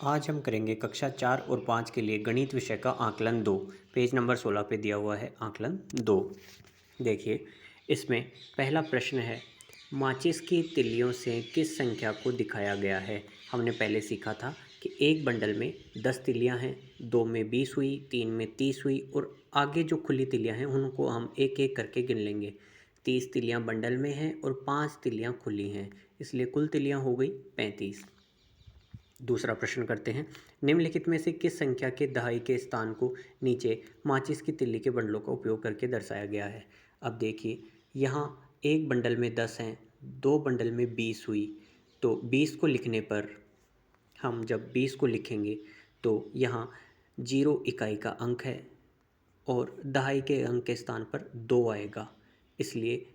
आज हम करेंगे कक्षा 4 और 5 के लिए गणित विषय का आकलन 2। पेज नंबर 16 पे दिया हुआ है आकलन 2। देखिए, इसमें पहला प्रश्न है, माचिस की तिल्लियों से किस संख्या को दिखाया गया है। हमने पहले सीखा था कि एक बंडल में 10 तिल्लियाँ हैं, 2 में 20 हुई, 3 में 30 हुई और आगे जो खुली तिल्लियाँ हैं उनको हम एक एक करके गिन लेंगे। 30 तिल्लियाँ बंडल में हैं और 5 तिल्लियाँ खुली हैं, इसलिए कुल तिल्लियाँ हो गई 35। दूसरा प्रश्न करते हैं, निम्नलिखित में से किस संख्या के दहाई के स्थान को नीचे माचिस की तिल्ली के बंडलों का उपयोग करके दर्शाया गया है। अब देखिए, यहाँ एक बंडल में 10 हैं, 2 बंडल में 20 हुई, तो 20 को लिखने पर हम जब 20 को लिखेंगे तो यहाँ 0 इकाई का अंक है और दहाई के अंक के स्थान पर 2 आएगा, इसलिए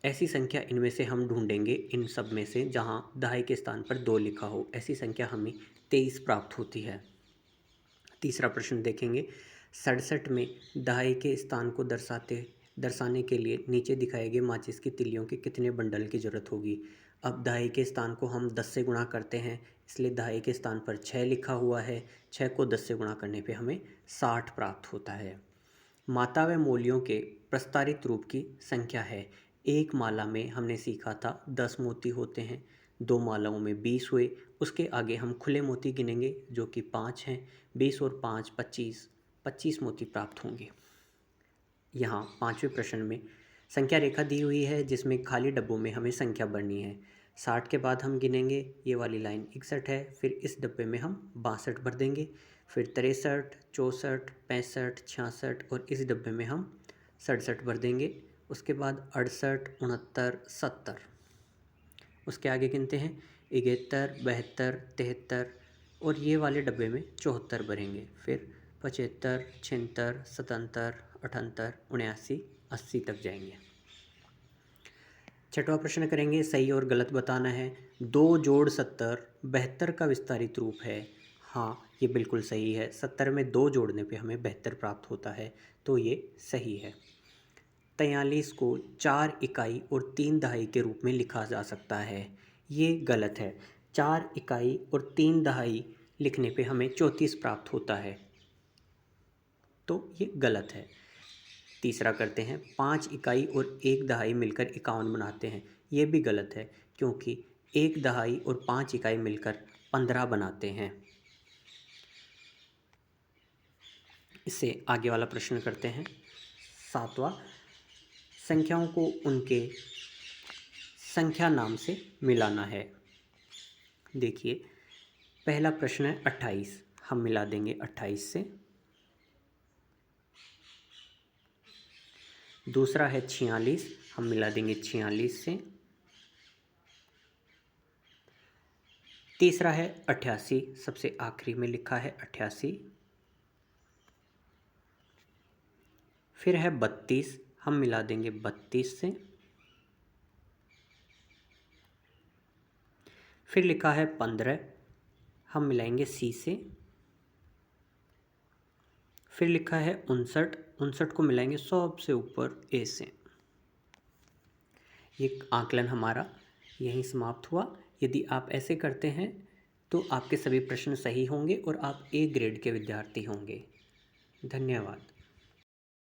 ऐसी संख्या इनमें से हम ढूंढेंगे, इन सब में से जहां दहाई के स्थान पर 2 लिखा हो, ऐसी संख्या हमें 23 प्राप्त होती है। तीसरा प्रश्न देखेंगे, 67 में दहाई के स्थान को दर्शाने के लिए नीचे दिखाए गए माचिस की तिल्लियों के कितने बंडल की जरूरत होगी। अब दहाई के स्थान को हम 10 से गुणा करते हैं, इसलिए दहाई के स्थान पर 6 लिखा हुआ है, 6 को 10 से गुणा करने पे हमें 60 प्राप्त होता है। माता व मूलियों के प्रस्तारित रूप की संख्या है। एक माला में हमने सीखा था 10 मोती होते हैं, 2 मालाओं में 20 हुए, उसके आगे हम खुले मोती गिनेंगे जो कि 5 हैं, 20 और 5 25, 25 मोती प्राप्त होंगे। यहाँ पाँचवें प्रश्न में संख्या रेखा दी हुई है जिसमें खाली डब्बों में हमें संख्या भरनी है। 60 के बाद हम गिनेंगे, ये वाली लाइन 61 है, फिर इस डब्बे में हम 62 भर देंगे, फिर 63, 64, 65, 66 और इस डब्बे में हम 67 भर देंगे। उसके बाद 68, 69, 70, उसके आगे गिनते हैं 71, 72, 73 और ये वाले डब्बे में 74 भरेंगे, फिर 75, 76, 77, 78, 79, 80 तक जाएंगे। छठवां प्रश्न करेंगे, सही और गलत बताना है। 2 जोड़ 70 72 का विस्तारित रूप है। हाँ, ये बिल्कुल सही है। 70 में 2 जोड़ने पे हमें 72 प्राप्त होता है, तो ये सही है। 43 को 4 इकाई और 3 दहाई के रूप में लिखा जा सकता है, ये गलत है। 4 इकाई और 3 दहाई लिखने पे हमें 34 प्राप्त होता है, तो ये गलत है। तीसरा करते हैं, 5 इकाई और 1 दहाई मिलकर 51 बनाते हैं, ये भी गलत है क्योंकि 1 दहाई और 5 इकाई मिलकर 15 बनाते हैं। इससे आगे वाला प्रश्न करते हैं, 7वां, संख्याओं को उनके संख्या नाम से मिलाना है। देखिए, पहला प्रश्न है 28, हम मिला देंगे 28 से। दूसरा है 46, हम मिला देंगे 46 से। तीसरा है 88, सबसे आखिरी में लिखा है 88। फिर है 32, हम मिला देंगे 32 से। फिर लिखा है 15, हम मिलाएंगे सी से। फिर लिखा है 59, 59 को मिलाएंगे सबसे ऊपर ए से। ये आकलन हमारा यहीं समाप्त हुआ। यदि आप ऐसे करते हैं तो आपके सभी प्रश्न सही होंगे और आप ए ग्रेड के विद्यार्थी होंगे। धन्यवाद।